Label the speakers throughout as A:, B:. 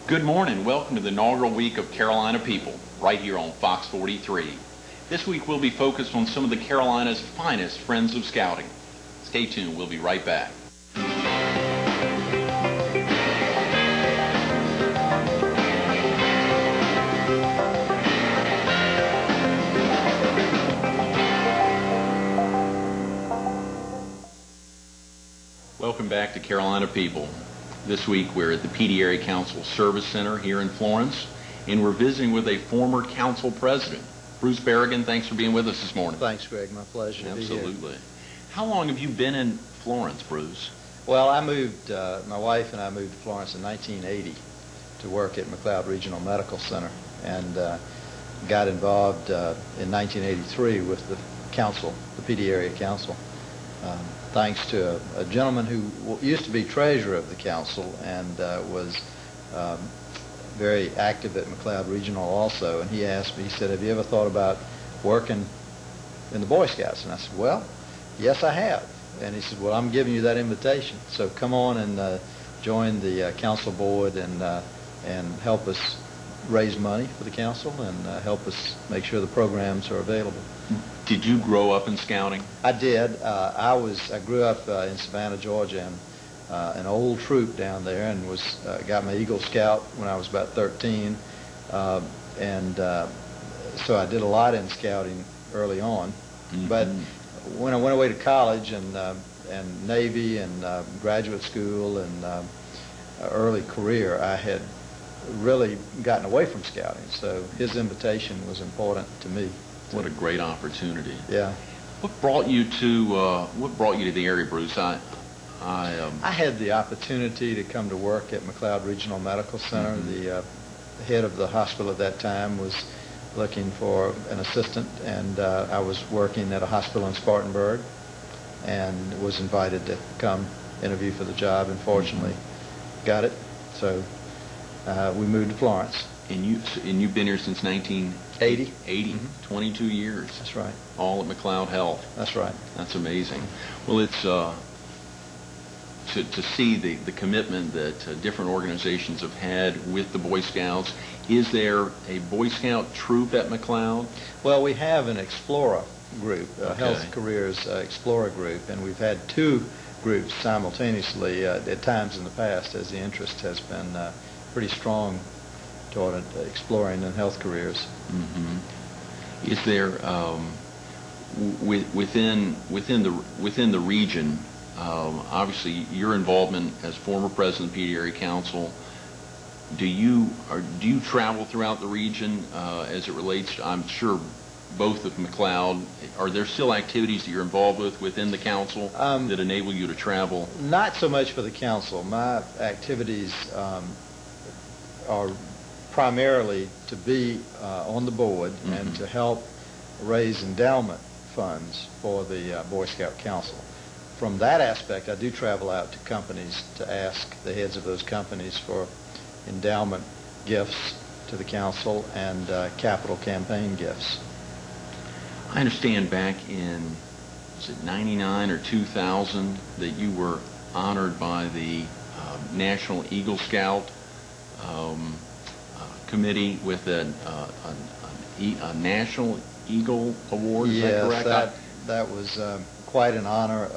A: Good morning. Welcome to the inaugural week of Carolina People, right here on Fox 43. This week we'll be focused on some of the Carolina's finest friends of scouting. Stay tuned. We'll be right back. Welcome back to Carolina People. This week we're at the PD Area Council Service Center here in Florence, and we're visiting with a former council president. Bruce Barragan, thanks for being with us this morning.
B: Thanks, Greg. My pleasure to be here.
A: Absolutely. How long have you been in Florence, Bruce?
B: Well, I moved, my wife and I moved to Florence in 1980 to work at McLeod Regional Medical Center, and got involved in 1983 with the council, the PD Area Council. Thanks to a gentleman who used to be treasurer of the council and was very active at McLeod Regional also, and he asked me, he said, have you ever thought about working in the Boy Scouts? And I said, well, yes, I have. And he said, well, I'm giving you that invitation, so come on and join the council board and help us raise money for the council and help us make sure the programs are available.
A: Did you grow up in scouting?
B: I did. I grew up in Savannah, Georgia, and an old troop down there, and got my Eagle Scout when I was about 13, and so I did a lot in scouting early on. Mm-hmm. But when I went away to college and Navy and graduate school and early career, I had really gotten away from scouting, so his invitation was important to me.
A: What a great opportunity! Yeah. What brought you to the area, Bruce? I
B: had the opportunity to come to work at McLeod Regional Medical Center. Mm-hmm. The head of the hospital at that time was looking for an assistant, and I was working at a hospital in Spartanburg, and was invited to come interview for the job, and fortunately got it. So we moved to Florence.
A: And you've been here since 1980? 80, mm-hmm. 22 years.
B: That's right.
A: All at McLeod Health.
B: That's right.
A: That's amazing. Well, it's to see the commitment that different organizations have had with the Boy Scouts. Is there a Boy Scout troop at McLeod?
B: Well, we have an Explorer group, Health Careers Explorer group, and we've had two groups simultaneously at times in the past, as the interest has been pretty strong toward exploring in health careers.
A: Mm-hmm. Is there within the region? Obviously, your involvement as former president of the PD Area Council. Do you travel throughout the region as it relates to, I'm sure, both of McLeod? Are there still activities that you're involved with within the council that enable you to travel?
B: Not so much for the council. My activities are primarily to be on the board, mm-hmm. and to help raise endowment funds for the Boy Scout Council. From that aspect, I do travel out to companies to ask the heads of those companies for endowment gifts to the council and capital campaign gifts.
A: I understand back in, was it 99 or 2000, that you were honored by the National Eagle Scout Committee with a National Eagle Award. Is that correct?
B: Yes, that was quite an honor.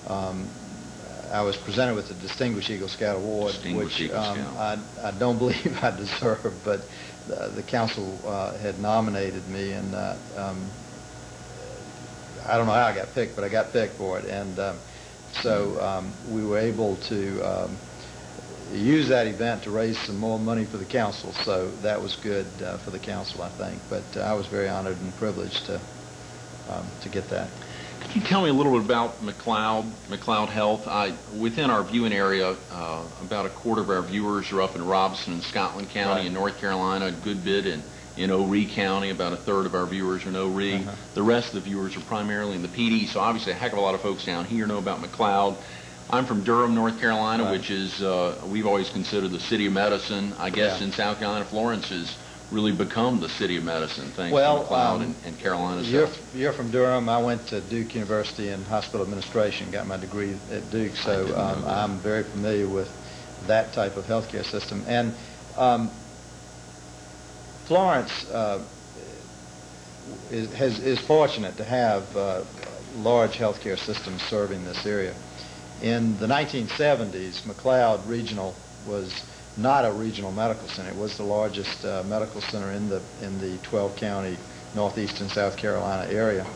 B: I was presented with the Distinguished Eagle Scout Award, which I don't believe I deserve, but the council had nominated me, and I don't know how I got picked, but I got picked for it, and so we were able to use that event to raise some more money for the council, so that was good for the council, I think. But I was very honored and privileged to get that.
A: Could you tell me a little bit about McLeod Health? Within our viewing area, about a quarter of our viewers are up in Robeson and Scotland County, right, in North Carolina, a good bit in Horry County. About a third of our viewers are in Horry. Uh-huh. The rest of the viewers are primarily in the PD, so obviously a heck of a lot of folks down here know about McLeod. I'm from Durham, North Carolina, right, which is, we've always considered the city of medicine. I guess in South Carolina, Florence has really become the city of medicine, thanks to McLeod and Carolina's Health.
B: You're from Durham. I went to Duke University in hospital administration, got my degree at Duke, so I'm very familiar with that type of healthcare system. And Florence is fortunate to have large healthcare systems serving this area. In the 1970s, McLeod Regional was not a regional medical center. It was the largest medical center in the 12-county northeastern South Carolina area.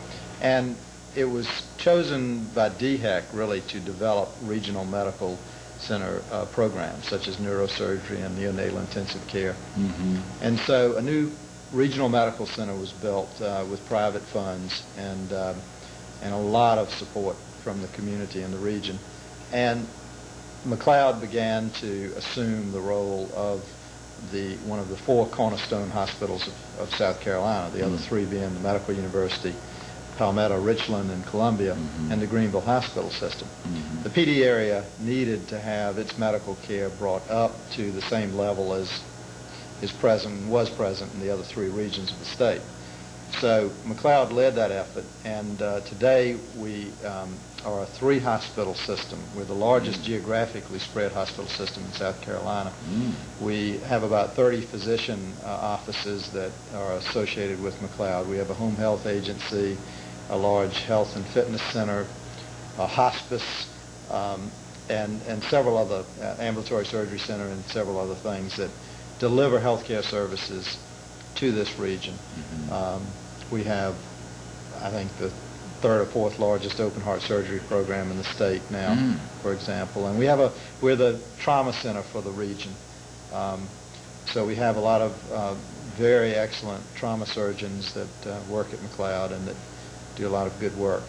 B: And it was chosen by DHEC really to develop regional medical center programs such as neurosurgery and neonatal intensive care.
A: Mm-hmm.
B: And so a new regional medical center was built with private funds and a lot of support from the community in the region. And McLeod began to assume the role of one of the 4 cornerstone hospitals of South Carolina, the other 3 being the Medical University, Palmetto, Richland, and Columbia, and the Greenville Hospital System. The PD area needed to have its medical care brought up to the same level as was present in the other 3 regions of the state. So McLeod led that effort, and today we are a 3-hospital system. We're the largest geographically spread hospital system in South Carolina. We have about 30 physician offices that are associated with McLeod. We have a home health agency, a large health and fitness center, a hospice, and several other ambulatory surgery center and several other things that deliver healthcare services to this region. We have, I think, the 3rd or 4th largest open heart surgery program in the state now, for example. And we're the trauma center for the region. So we have a lot of very excellent trauma surgeons that work at McLeod and that do a lot of good work.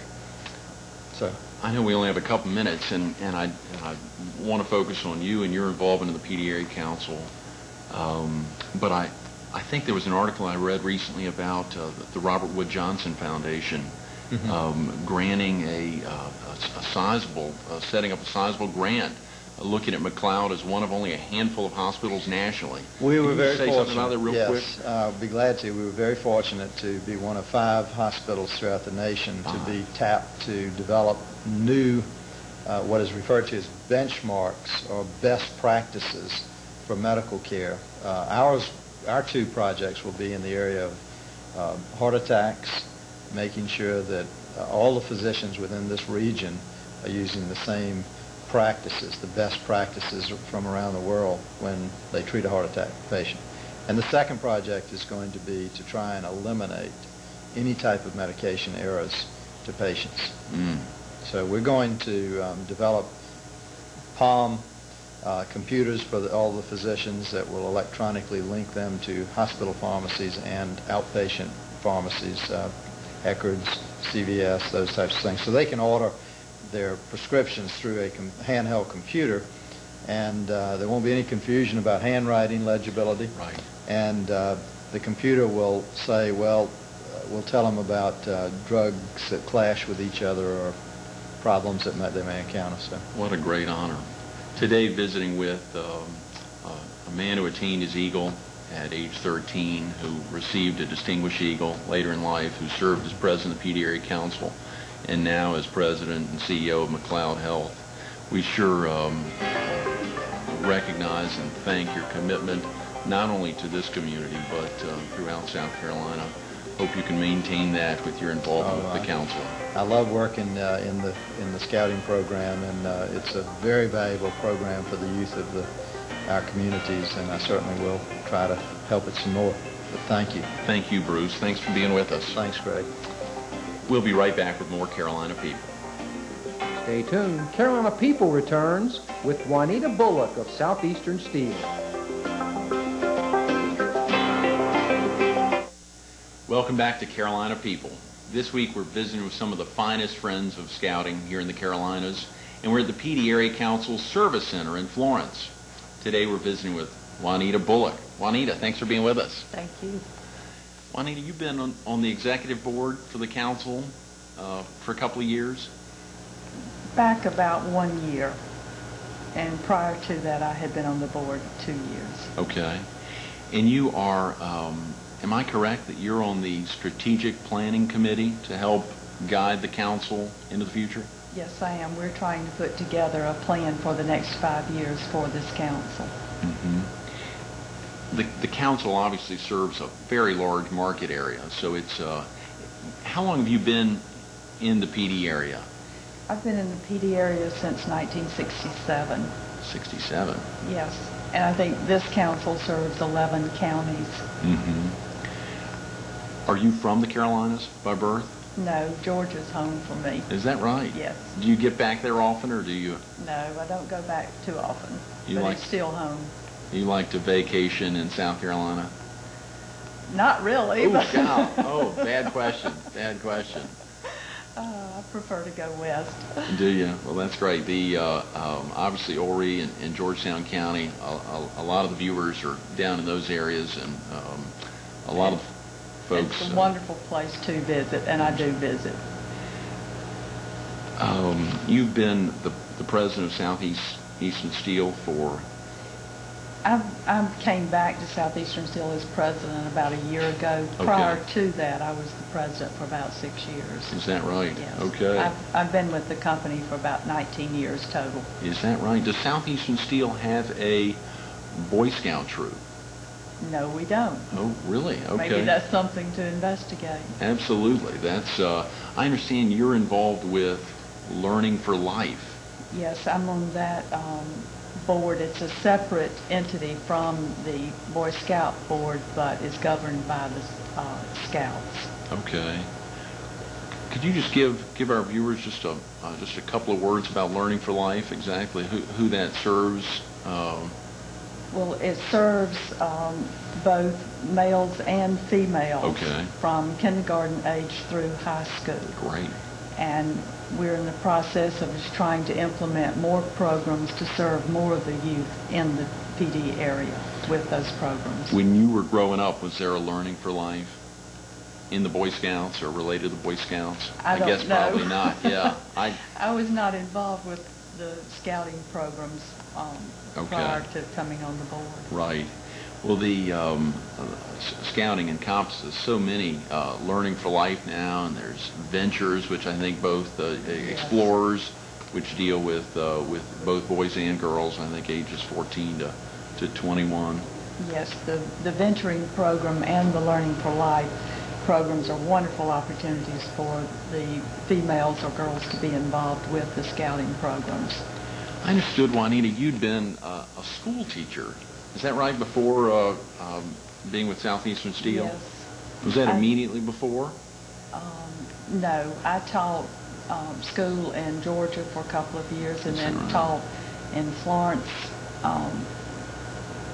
B: So
A: I know we only have a couple minutes, and I want to focus on you and your involvement in the PD Area Council. But I think there was an article I read recently about the Robert Wood Johnson Foundation granting a sizable, setting up a sizable grant, looking at McLeod as one of only a handful of hospitals nationally.
B: We were very fortunate.
A: Say something about that real quick?
B: Yes, I'll be glad to. We were very fortunate to be one of 5 hospitals throughout the nation to be tapped to develop new, what is referred to as benchmarks or best practices for medical care. Our 2 projects will be in the area of heart attacks, making sure that all the physicians within this region are using the same practices, the best practices from around the world when they treat a heart attack patient. And the second project is going to be to try and eliminate any type of medication errors to patients. So we're going to develop PALM computers for all the physicians that will electronically link them to hospital pharmacies and outpatient pharmacies, Eckerd's, CVS, those types of things. So they can order their prescriptions through a handheld computer, and there won't be any confusion about handwriting legibility.
A: Right.
B: And the computer will say, well, we'll tell them about drugs that clash with each other or problems that they may encounter. So.
A: What a great honor. Today, visiting with a man who attained his Eagle at age 13, who received a Distinguished Eagle later in life, who served as president of the PD Area Council, and now as president and CEO of McLeod Health. We sure recognize and thank your commitment, not only to this community, but throughout South Carolina. Hope you can maintain that with your involvement with the council.
B: I love working in the scouting program, and it's a very valuable program for the youth of our communities, and I certainly will try to help it some more. But thank you.
A: Thank you, Bruce. Thanks for being with us.
B: Thanks, Greg.
A: We'll be right back with more Carolina People.
C: Stay tuned. Carolina People returns with Juanita Bulloch of Southeastern Steel.
A: Welcome back to Carolina People. This week we're visiting with some of the finest friends of scouting here in the Carolinas, and we're at the PD Area Council Service Center in Florence. Today we're visiting with Juanita Bulloch. Juanita, thanks for being with us.
D: Thank you.
A: Juanita, you've been on the executive board for the council for a couple of years?
D: Back about 1 year, and prior to that I had been on the board 2 years.
A: Okay. And you are, am I correct that you're on the strategic planning committee to help guide the council into the future?
D: Yes, I am. We're trying to put together a plan for the next 5 years for this council.
A: The council obviously serves a very large market area, so it's, how long have you been in the PD area?
D: I've been in the PD area since 1967.
A: 67.
D: Yes, and I think this council serves 11 counties.
A: Are you from the Carolinas by birth?
D: No, Georgia's home for me.
A: Is that right?
D: Yes.
A: Do you get back there often, or do you?
D: No, I don't go back too often,
A: You
D: but
A: like-
D: it's still home.
A: You like to vacation in South Carolina?
D: Not really,
A: Oh,
D: but
A: cow. Oh, bad question. Bad question.
D: I prefer to go west.
A: Do you? Well, that's great. The obviously Horry and Georgetown County, a lot of the viewers are down in those areas, and a lot of folks.
D: It's a wonderful place to visit, and I do visit.
A: You've been the president of Southeastern Steel for.
D: I came back to Southeastern Steel as president about a year ago.
A: Okay.
D: Prior to that, I was the president for about 6 years.
A: Is that right?
D: Yes.
A: Okay.
D: I've been with the company for about 19 years total.
A: Is that right? Does Southeastern Steel have a Boy Scout troop?
D: No, we don't.
A: Oh, really? Okay.
D: Maybe that's something to investigate.
A: Absolutely. That's. I understand you're involved with Learning for Life.
D: Yes, I'm on that board. It's a separate entity from the Boy Scout board, but is governed by the Scouts.
A: Okay. Could you just give our viewers just a couple of words about Learning for Life? Exactly who that serves.
D: Well, it serves both males and females.
A: Okay.
D: From kindergarten age through high school.
A: Great.
D: And we're in the process of just trying to implement more programs to serve more of the youth in the PD area with those programs.
A: When you were growing up, was there a Learning for Life in the Boy Scouts or related to the Boy Scouts?
D: I don't
A: guess
D: know.
A: probably not. Yeah.
D: I was not involved with the scouting programs
A: Okay.
D: prior to coming on the board.
A: Right. Well, the scouting encompasses so many Learning for Life now, and there's ventures, which I think both explorers, which deal with both boys and girls. I think ages 14 to 21.
D: Yes, the venturing program and the Learning for Life programs are wonderful opportunities for the females or girls to be involved with the scouting programs.
A: I understood, Juanita, you'd been a school teacher. Is that right, before being with Southeastern Steel?
D: Yes.
A: Was that immediately before?
D: No, I taught school in Georgia for a couple of years, and then taught in Florence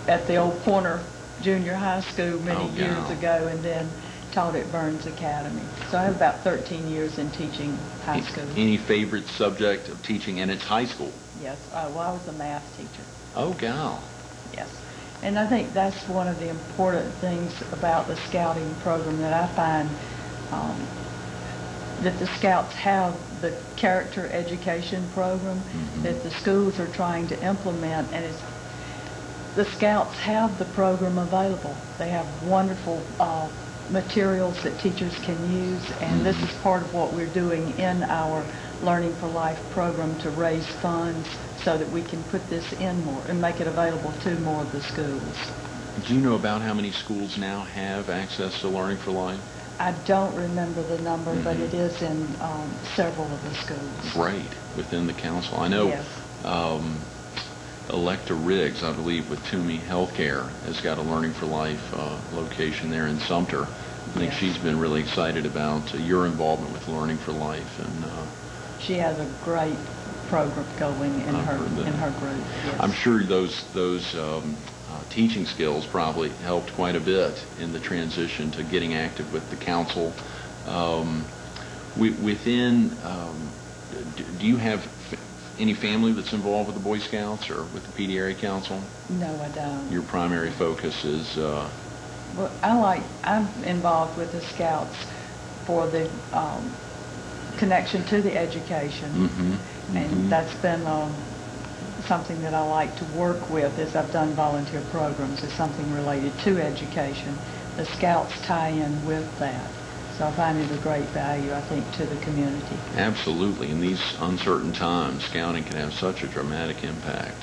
D: at the old Pointer Junior High School many years ago, and then taught at Burns Academy. So I have about 13 years in teaching high school.
A: Any favorite subject of teaching? And it's high school.
D: Yes. Well, I was a math teacher.
A: Oh, gal.
D: Yes. And I think that's one of the important things about the scouting program that I find that the Scouts have the character education program that the schools are trying to implement, and the Scouts have the program available. They have wonderful materials that teachers can use, and this is part of what we're doing in our Learning for Life program to raise funds so that we can put this in more and make it available to more of the schools.
A: Do you know about how many schools now have access to Learning for Life?
D: I don't remember the number, but it is in several of the schools.
A: Great, within the council. I know
D: Yes.
A: Electa Riggs, I believe, with Toomey Healthcare, has got a Learning for Life location there in Sumter. I think
D: Yes.
A: she's been really excited about your involvement with Learning for Life, and
D: She has a great program going in
A: I've
D: her
A: heard that.
D: group. Yes.
A: I'm sure those teaching skills probably helped quite a bit in the transition to getting active with the council. Do you have any family that's involved with the Boy Scouts or with the PD Area Council?
D: No, I don't.
A: Your primary focus is
D: Well, I'm involved with the Scouts for the connection to the education, and that's been something that I like to work with as I've done volunteer programs, is something related to education. The Scouts tie in with that. So I find it a great value, I think, to the community.
A: Absolutely. In these uncertain times, scouting can have such a dramatic impact.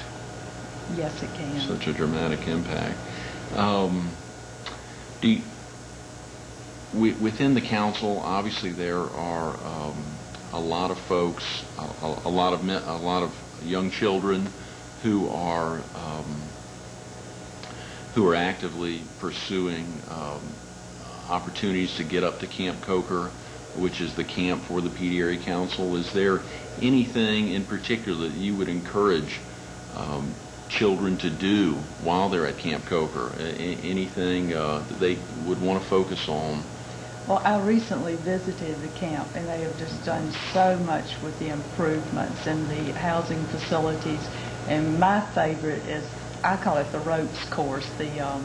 D: Yes, it can.
A: Such a dramatic impact. Within the council, obviously there are a lot of folks, a lot of young children who are actively pursuing opportunities to get up to Camp Coker, which is the camp for the PD Area Council. Is there anything in particular that you would encourage children to do while they're at Camp Coker? Anything that they would want to focus on?
D: Well, I recently visited the camp, and they have just done so much with the improvements and the housing facilities. And my favorite is, I call it the ropes course, the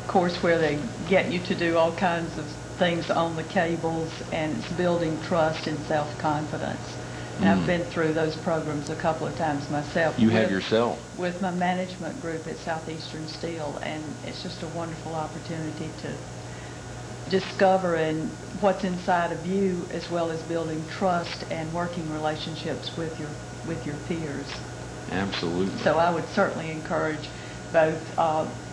D: course where they get you to do all kinds of things on the cables, and it's building trust and self-confidence. And I've been through those programs a couple of times myself.
A: You have yourself?
D: With my management group at Southeastern Steel, and it's just a wonderful opportunity to discover and what's inside of you, as well as building trust and working relationships with your peers.
A: Absolutely.
D: So I would certainly encourage both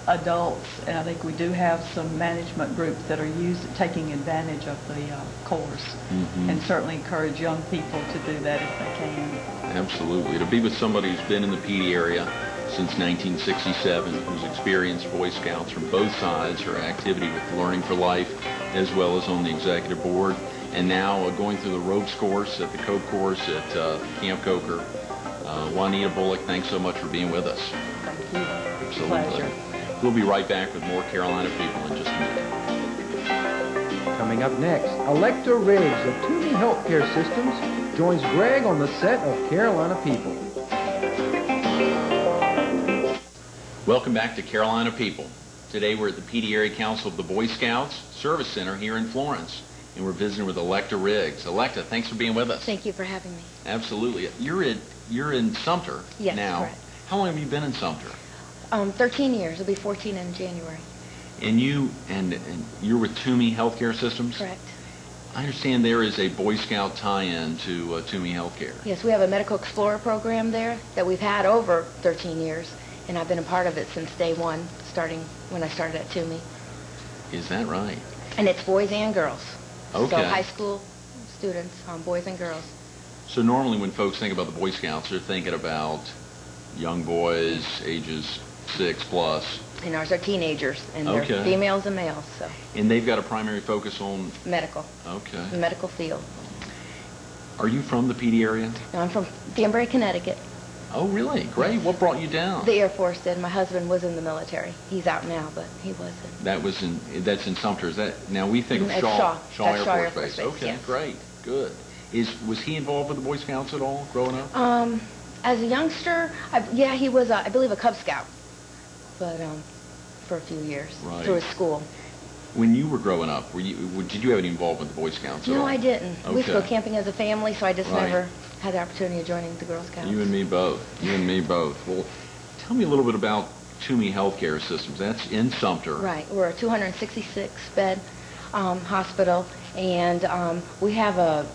D: adults, and I think we do have some management groups that are taking advantage of the course, and certainly encourage young people to do that if they can.
A: Absolutely. To be with somebody who's been in the PD area since 1967, who's experienced Boy Scouts from both sides, her activity with Learning for Life, as well as on the executive board, and now going through the ropes course at the COPE course at Camp Coker. Juanita Bulloch, thanks so much for being with us.
D: Thank you.
A: Absolutely.
D: Pleasure.
A: We'll be right back with more Carolina People in just a minute.
C: Coming up next, Electa Riggs of Toomey Healthcare Systems joins Greg on the set of Carolina People.
A: Welcome back to Carolina People. Today we're at the PD Area Council of the Boy Scouts Service Center here in Florence, and we're visiting with Electa Riggs. Electa, thanks for being with us.
E: Thank you for having me.
A: Absolutely. You're in Sumter
E: Yes,
A: now.
E: correct.
A: How long have you been in Sumter?
E: 13 years. It'll be 14 in January.
A: And you're with Toomey Healthcare Systems?
E: Correct.
A: I understand there is a Boy Scout tie-in to Toomey Healthcare.
E: Yes, we have a Medical Explorer program there that we've had over 13 years, and I've been a part of it since day one, starting when I started at Toomey.
A: Is that right?
E: And it's boys and girls.
A: Okay.
E: So high school students, boys and girls.
A: So normally when folks think about the Boy Scouts, they're thinking about young boys, ages 6 plus.
E: And ours are teenagers, and they're
A: Okay.
E: females and males, so
A: And they've got a primary focus on...
E: medical,
A: Okay.
E: the medical field.
A: Are you from the PD area?
E: Now, I'm from Danbury, Connecticut.
A: Oh, really? Great. What brought you down?
E: The Air Force did. My husband was in the military. He's out now, but he wasn't.
A: That's in Sumter. Is that now we think of
E: It's
A: Shaw
E: That's
A: Air Force Base. Okay,
E: yes.
A: great, good. Was he involved with the Boy Scouts at all growing up?
E: As a youngster, yeah, he was, I believe, a Cub Scout, but for a few years
A: Right.
E: through his school.
A: When you were growing up, did you have any involvement with the Boy Scouts at all?
E: No, I didn't. We used to go
A: Okay.
E: camping as a family, so I just
A: Right.
E: never had the opportunity of joining the Girl Scouts.
A: You and me both. You and me both. Well, tell me a little bit about Toomey Healthcare Systems. That's in Sumter.
E: Right. We're a 266-bed hospital, and we have a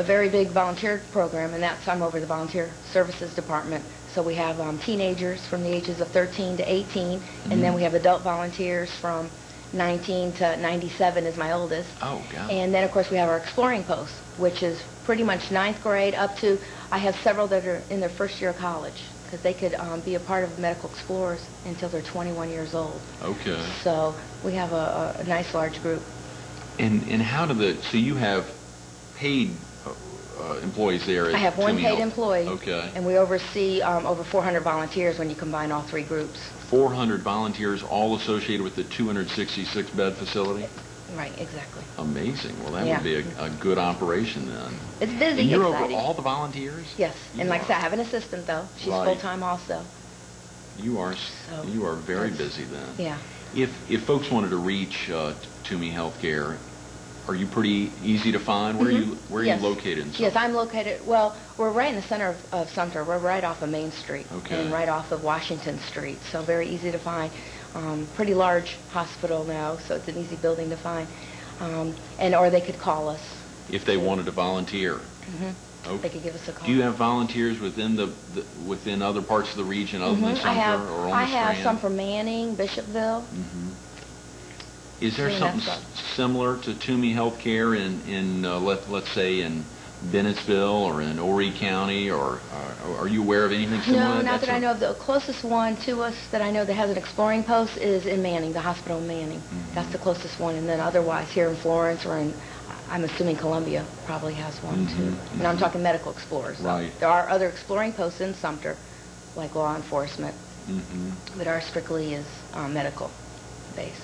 E: very big volunteer program, and I'm over the Volunteer Services Department. So we have teenagers from the ages of 13 to 18, and then we have adult volunteers from 19 to 97 is my oldest.
A: Oh, God.
E: And then, of course, we have our exploring post, which is pretty much 9th grade up to, I have several that are in their first year of college, because they could be a part of Medical Explorers until they're 21 years old.
A: Okay.
E: So we have a nice large group.
A: And how so you have paid employees there at
E: I have one
A: Toomey
E: paid
A: Health?
E: employee,
A: Okay.
E: and we oversee over 400 volunteers when you combine all three groups.
A: 400 volunteers, all associated with the 266-bed facility?
E: Right, exactly.
A: Amazing. Well, that
E: Yeah.
A: would be a good operation then.
E: It's busy,
A: And you're
E: exciting.
A: over all the volunteers?
E: Yes, and
A: You
E: like I
A: are.
E: said, I have an assistant, though. She's
A: Right.
E: full-time also.
A: You are very
E: that's-
A: busy then.
E: Yeah.
A: If folks wanted to reach Toomey Healthcare, are you pretty easy to find? Where are
E: Yes.
A: you located in Sumter?
E: Yes, I'm located, well, we're right in the center of Sumter. We're right off of Main Street.
A: Okay.
E: And right off of Washington Street, so very easy to find. Pretty large hospital now, so it's an easy building to find. or they could call us.
A: If they wanted to volunteer.
E: Mm-hmm. They could give us a call.
A: Do you have volunteers within within other parts of the region other than Sumter or on the
E: I have
A: Strand?
E: some from Manning, Bishopville.
A: Is there something similar to Toomey Healthcare in let's say in Bennettsville or in Horry County, or are you aware of anything similar?
E: No, not that I know of. The closest one to us that I know that has an exploring post is in Manning, the hospital in Manning. That's the closest one, and then otherwise here in Florence or in, I'm assuming Columbia probably has one too. And I'm talking medical explorers.
A: Right.
E: There are other exploring posts in Sumter, like law enforcement, that are strictly is medical based.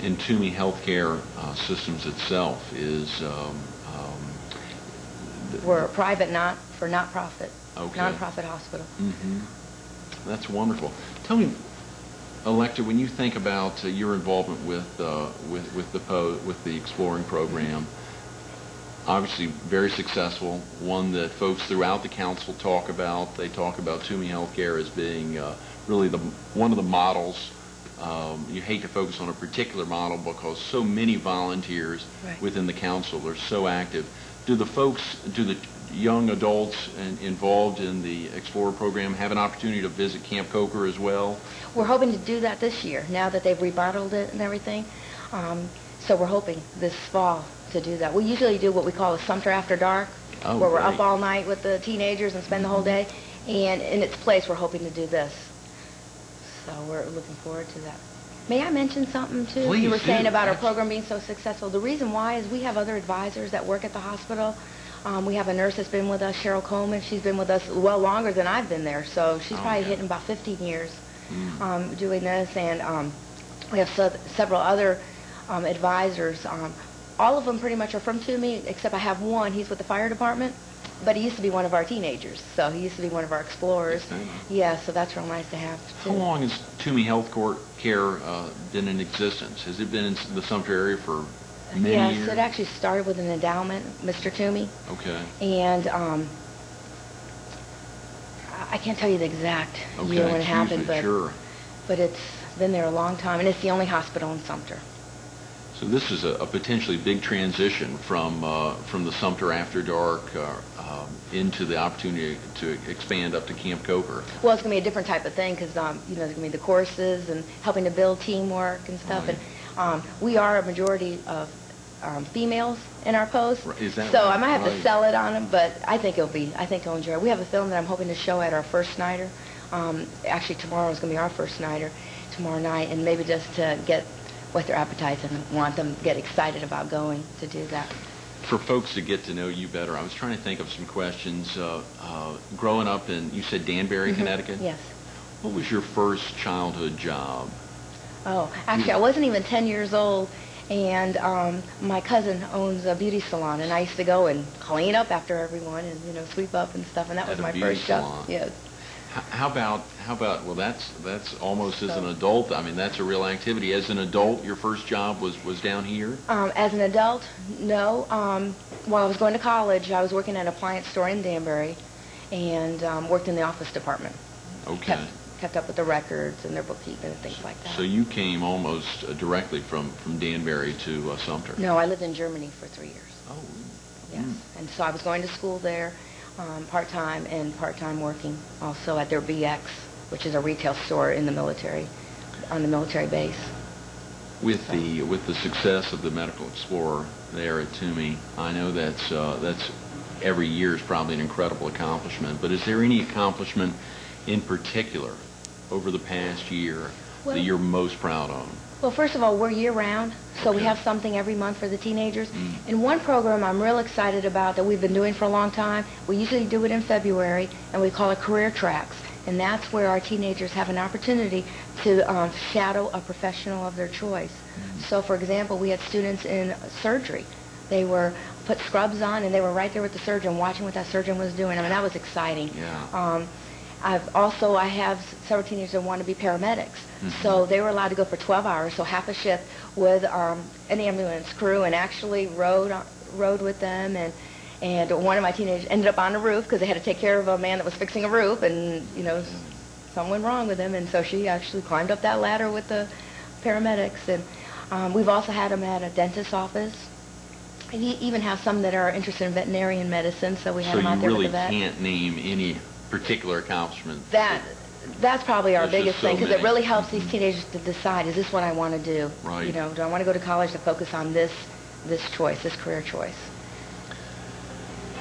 A: And Toomey Healthcare Systems itself is
E: we're a private not-for-profit nonprofit hospital.
A: That's wonderful. Tell me, Electa, when you think about your involvement with the exploring program, obviously very successful, one that folks throughout the council talk about. They talk about Toomey Healthcare as being really one of the models. You hate to focus on a particular model because so many volunteers within the council are so active. Do the young adults involved in the Explorer program have an opportunity to visit Camp Coker as well?
E: We're hoping to do that this year, now that they've remodeled it and everything. So we're hoping this fall to do that. We usually do what we call a Sumter After Dark, where we're up all night with the teenagers and spend the whole day. And in its place, we're hoping to do this. So we're looking forward to that. May I mention something, too?
A: Please
E: you were saying
A: do.
E: about our program being so successful. The reason why is we have other advisors that work at the hospital. We have a nurse that's been with us, Cheryl Coleman. She's been with us well longer than I've been there. So she's probably hitting about 15 years doing this. And we have several other advisors. All of them pretty much are from Toomey, except I have one. He's with the fire department. But he used to be one of our teenagers, so he used to be one of our explorers. Yeah, so that's real nice to have, too.
A: How long has Toomey Health Care been in existence? Has it been in the Sumter area for many years?
E: Yes, it actually started with an endowment, Mr. Toomey.
A: Okay.
E: And I can't tell you the exact year when it happened, but it's been there a long time, and it's the only hospital in Sumter.
A: So this is a potentially big transition from the Sumter After Dark into the opportunity to expand up to Camp Coker.
E: Well, it's going to be a different type of thing because, there's going to be the courses and helping to build teamwork and stuff. And we are a majority of females in our post.
A: Is that
E: so
A: right?
E: I might have to sell it on them, but I think they'll enjoy it. We have a film that I'm hoping to show at our first nighter. Actually, tomorrow is going to be our first nighter, tomorrow night, and maybe just to get what their appetites and want them to get excited about going to do that.
A: For folks to get to know you better, I was trying to think of some questions. Growing up in, you said Danbury, Connecticut?
E: Yes.
A: What was your first childhood job?
E: Oh, actually, I wasn't even 10 years old, and my cousin owns a beauty salon, and I used to go and clean up after everyone and, sweep up and stuff, and that was my first job. Yes.
A: How about, well, that's almost as an adult. I mean, that's a real activity. As an adult, your first job was down here?
E: As an adult, no. While I was going to college, I was working at an appliance store in Danbury and worked in the office department.
A: Okay.
E: Kept up with the records and their bookkeeping and things like that.
A: So you came almost directly from Danbury to Sumter?
E: No, I lived in Germany for 3 years.
A: Oh.
E: Yes. And so I was going to school there. Part-time and part-time working also at their BX, which is a retail store in the military, on the military base.
A: With the success of the Medical Explorer there at Toomey, I know that's every year is probably an incredible accomplishment, but is there any accomplishment in particular over the past year that you're most proud of?
E: Well, first of all, we're year-round, so we have something every month for the teenagers. And one program I'm real excited about that we've been doing for a long time, we usually do it in February, and we call it Career Tracks. And that's where our teenagers have an opportunity to shadow a professional of their choice. So, for example, we had students in surgery. They were put scrubs on, and they were right there with the surgeon watching what that surgeon was doing. I mean, that was exciting.
A: Yeah.
E: I have several teenagers that want to be paramedics. So they were allowed to go for 12 hours, so half a shift with an ambulance crew, and actually rode with them. And one of my teenagers ended up on the roof because they had to take care of a man that was fixing a roof, and something went wrong with him, and so she actually climbed up that ladder with the paramedics. And We've also had them at a dentist's office. And even have some that are interested in veterinarian medicine, so we have them out there with the vet.
A: So you really can't name any particular accomplishment?
E: That's probably our
A: There's
E: biggest
A: just so
E: thing, because it
A: many.
E: really helps these teenagers to decide, is this what I want to do?
A: Right.
E: You know, do I want to go to college to focus on this choice, this career choice?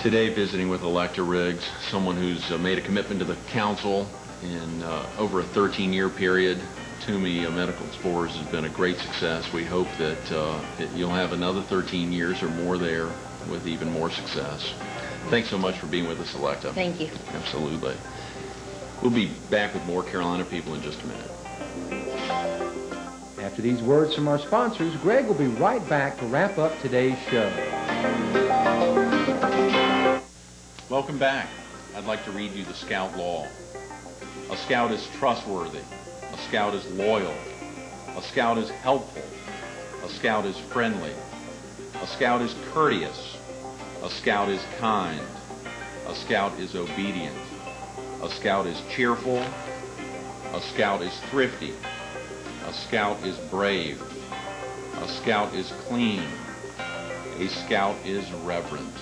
A: Today, visiting with Electa Riggs, someone who's made a commitment to the council in over a 13-year period. Toomey Medical Explorers has been a great success. We hope that you'll have another 13 years or more there with even more success. Thanks so much for being with us, Electa.
E: Thank you.
A: Absolutely. We'll be back with more Carolina People in just a minute.
C: After these words from our sponsors, Greg will be right back to wrap up today's show.
A: Welcome back. I'd like to read you the Scout Law. A Scout is trustworthy. A Scout is loyal. A Scout is helpful. A Scout is friendly. A Scout is courteous. A Scout is kind. A Scout is obedient. A Scout is cheerful. A Scout is thrifty. A Scout is brave. A Scout is clean. A Scout is reverent.